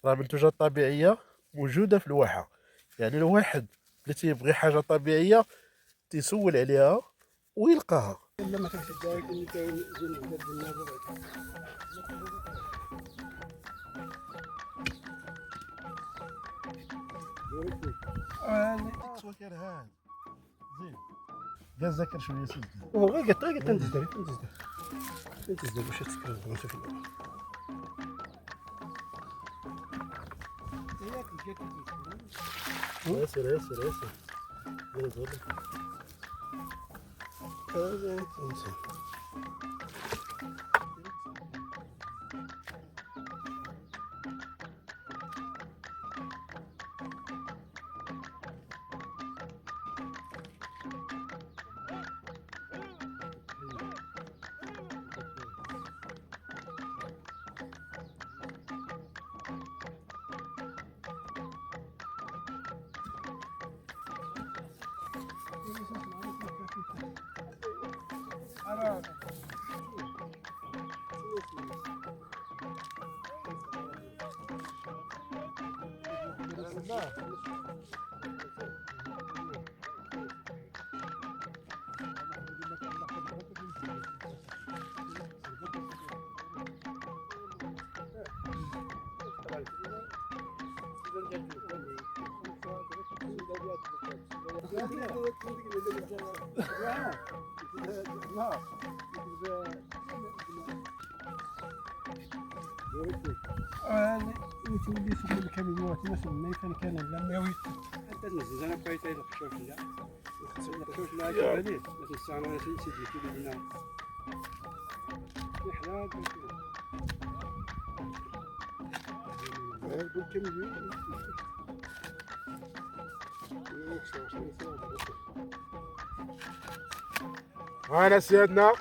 راه منتوجات طبيعيه موجوده في الواحه. يعني الواحد اللي تيبغي حاجه طبيعيه تيسول عليها ويلقاها. لما تمشي الداير اللي كاين زين هذا النابض. سواكر هاد زين كاع ذاكر شويه سيدي. غير قلت ندز داري ندز داري باش تسكر نمشي في الأول. ياسر ياسر ياسر يلا هذا وتولي في الكاميوات مثلا ما يفهم كان لما يويت حتى تنزل انا بقيت هذا الخشوش لا الخشوش لا كبالي مثلا الساعه انا سيدي تولي لنا نحلال بالكاميون معنا سيادنا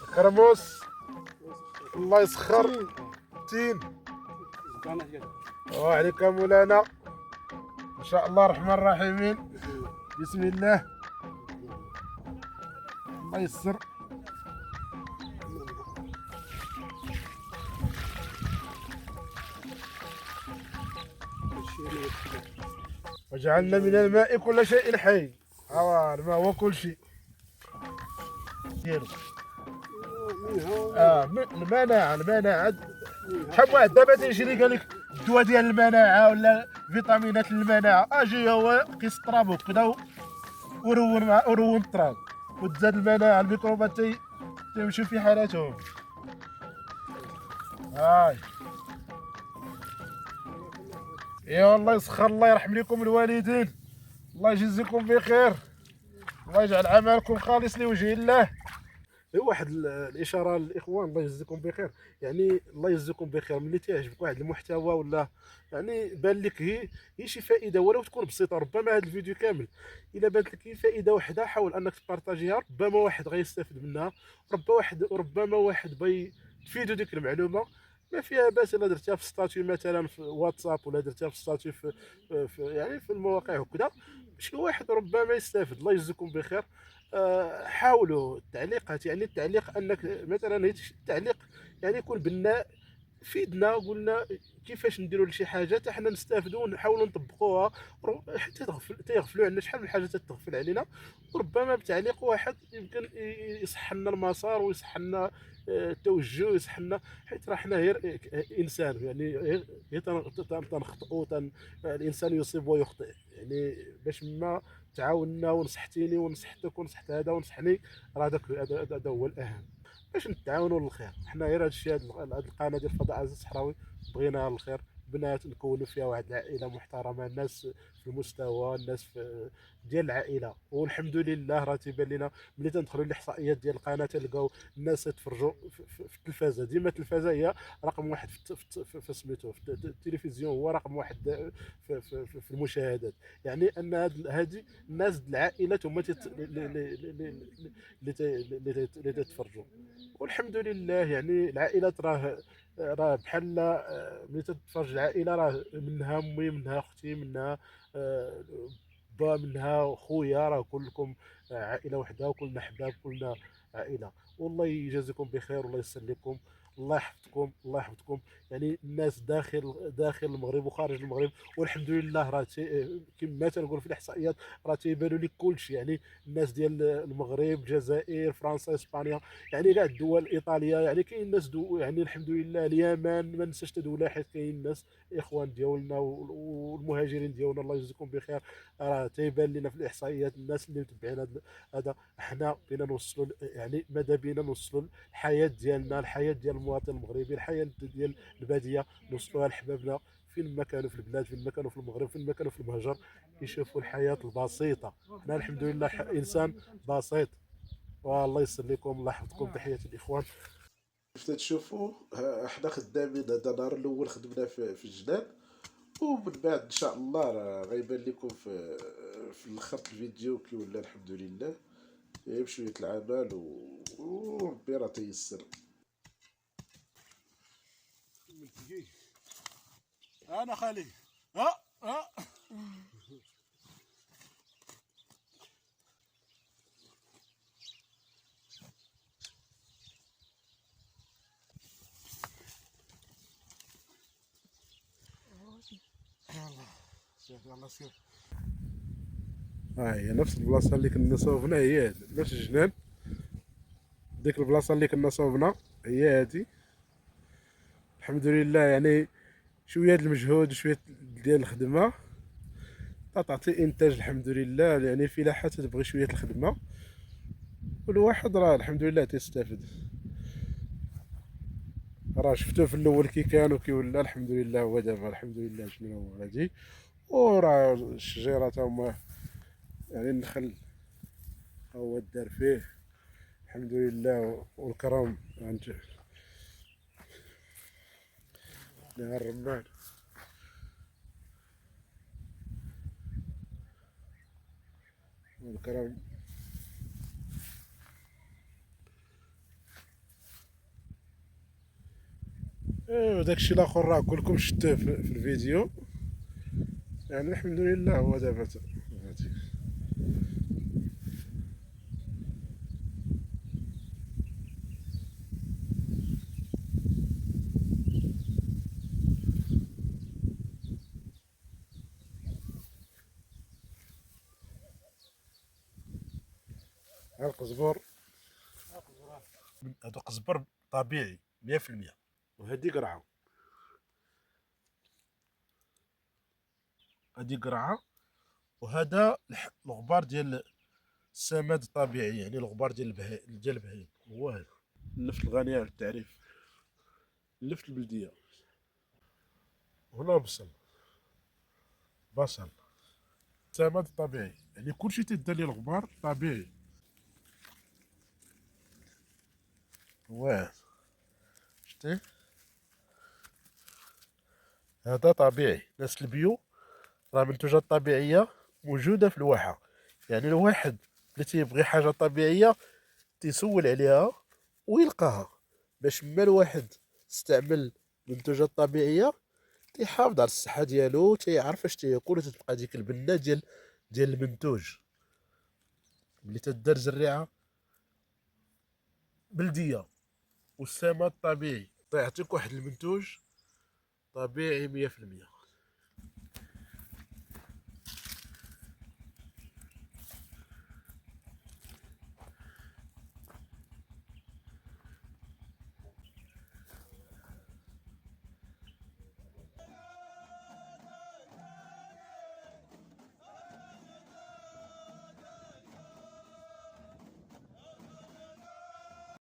خرموس الله يسخر تين وعليك مولانا ان شاء الله الرحمن الرحيم. بسم الله الله يسر. وجعلنا من الماء كل شيء حي. الماء هو كل شيء ديالو. المناعة شحال واحد دابا تيجري قال لك الدواء ديال المناعة ولا فيتامينات المناعة اجي هو قيس التراب وكذا ورون التراب وتزاد المناعة الميكروبات تيمشيو في حالاتهم. هاي يا الله يسخر الله يرحم لكم الوالدين الله يجزيكم بخير الله يجعل عملكم خالص لوجه الله. واحد الاشاره للاخوان الله يجزيكم بخير. يعني الله يجزيكم بخير ملي تعجبك واحد المحتوى ولا يعني بان لك هي شي فائده ولو تكون بسيطه. ربما هذا الفيديو كامل الا بانت لك هي فائده واحده حاول انك تبارطاجيها. ربما واحد غيستافد منها ربما واحد بغى تفيدو ديك المعلومه. ما فيها باس الا درتها في ستاتيو مثلا في واتساب ولا درتها في ستاتيو يعني في المواقع وكذا شي واحد ربما يستافد. الله يجزيكم بخير. حاولوا التعليقات. يعني التعليق انك مثلا التعليق يعني يكون بناء فيدنا قلنا كيفاش نديروا لشي حاجه حتى حنا نستافدوا ونحاولوا نطبقوها حتى تغفلوا عنا شحال من حاجه تتغفل علينا. وربما بتعليق واحد يمكن يصح لنا المسار ويصح لنا التوجه يصح لنا حيت راه حنا غير انسان. يعني غير تنخطئوا الانسان يصيب ويخطئ. يعني باش ما تعاوننا ونصحتيني ونصحتك ونصحت هذا ونصحني راه هذا هو الاهم باش نتعاونوا للخير. حنا غير هادشي هاد القناه ديال الفضاء عزيز الصحراوي بغيناها للخير. بنات نكونوا فيها واحد العائله محترمه الناس في المستوى الناس في ديال العائله. والحمد لله راه تيبان لنا ملي تندخلوا الاحصائيات ديال القناه تلقاو الناس يتفرجوا في التلفازه. ديما التلفازه هي رقم واحد في سميتو في التلفزيون هو رقم واحد في المشاهدات. يعني ان هذه الناس العائلات هما اللي تتفرجوا. والحمد لله يعني العائلات راه بحال ملي تتفرج العائله راه منها امي منها اختي منها با منها خويا راه كلكم عائله وحده وكلنا احباب كلنا عائله. والله يجازيكم بخير والله يسر لكم الله يحفظكم الله يحفظكم. يعني الناس داخل المغرب وخارج المغرب، والحمد لله راه كما تنقول في الاحصائيات راه تيبانوا لك كلشي. يعني الناس ديال المغرب، الجزائر، فرنسا، اسبانيا، يعني كاع الدول، ايطاليا، يعني كاين ناس يعني الحمد لله اليمن، ما ننساش دوله، حيت كاين ناس اخوان ديالنا والمهاجرين ديالنا الله يجزيكم بخير. راه تيبان لنا في الاحصائيات الناس اللي متبعين هذا. حنا بينا نوصلوا، يعني ماذا بينا نوصلوا الحياه ديالنا، الحياه ديال المواطن المغربي، الحياه ديال الباديه، نوصلوها لحبابنا فين ما كانوا في البلاد، فين ما كانوا في المغرب، فين ما كانوا في المهجر، يشوفوا الحياه البسيطه. حنا الحمد لله انسان بسيط. والله يسر لكم الله يحفظكم. تحياتي الاخوان. كيف تشوفوا حنا خدامين، هذا النهار الاول خدمنا في الجنان، ومن بعد ان شاء الله راه غيبان لكم في الاخر الفيديو كي ولا الحمد لله بشويه العمل وربي راه تيسر. انا خالي ها ها. يلا سير يلا سير. ها هي نفس البلاصه اللي كنا صوبنا، هي هادي نفس الجنان. ديك البلاصه اللي كنا صوبنا هي هادي. الحمد لله يعني شويه د المجهود وشويه ديال الخدمه تعطي انتاج الحمد لله. يعني الفلاحه تبغي شويه الخدمه، والواحد راه الحمد لله تيستافد. راه شفتو في الاول كي كان وكي ولا الحمد لله. هو دابا الحمد لله شنو هو هادي، وراه الشجيرة تا هما، يعني النخل ها هو دار فيه الحمد لله. والكرم عند نهار الرمان. والكرم ايوا داكشي الاخر راه كلكم شفتوه في الفيديو. يعني الحمد لله هو دابا هادي. ها القزبر، هذا قزبر طبيعي 100%. وهذه قرعه، هذه قرعه. وهذا الغبار ديال السماد الطبيعي، يعني الغبار ديال البهيم هو هذا. اللفت الغنية عن التعريف، اللفت البلدية. هنا بصل سماد طبيعي، يعني كلشي تيدار ليه الغبار طبيعي. واه شتي هذا طبيعي. ناس البيو راه منتوجات طبيعية موجودة في الواحة. يعني الواحد اللي تيبغي حاجة طبيعية تيسول عليها ويلقاها. باش ما الواحد استعمل منتوجات طبيعية تيحافظ على الصحة ديالو، تيعرف اش تياكل، وتتبقى ديك البنة ديال المنتوج. ملي تدار زريعة بلدية والسماد طبيعي، تعطيك واحد المنتوج طبيعي 100%.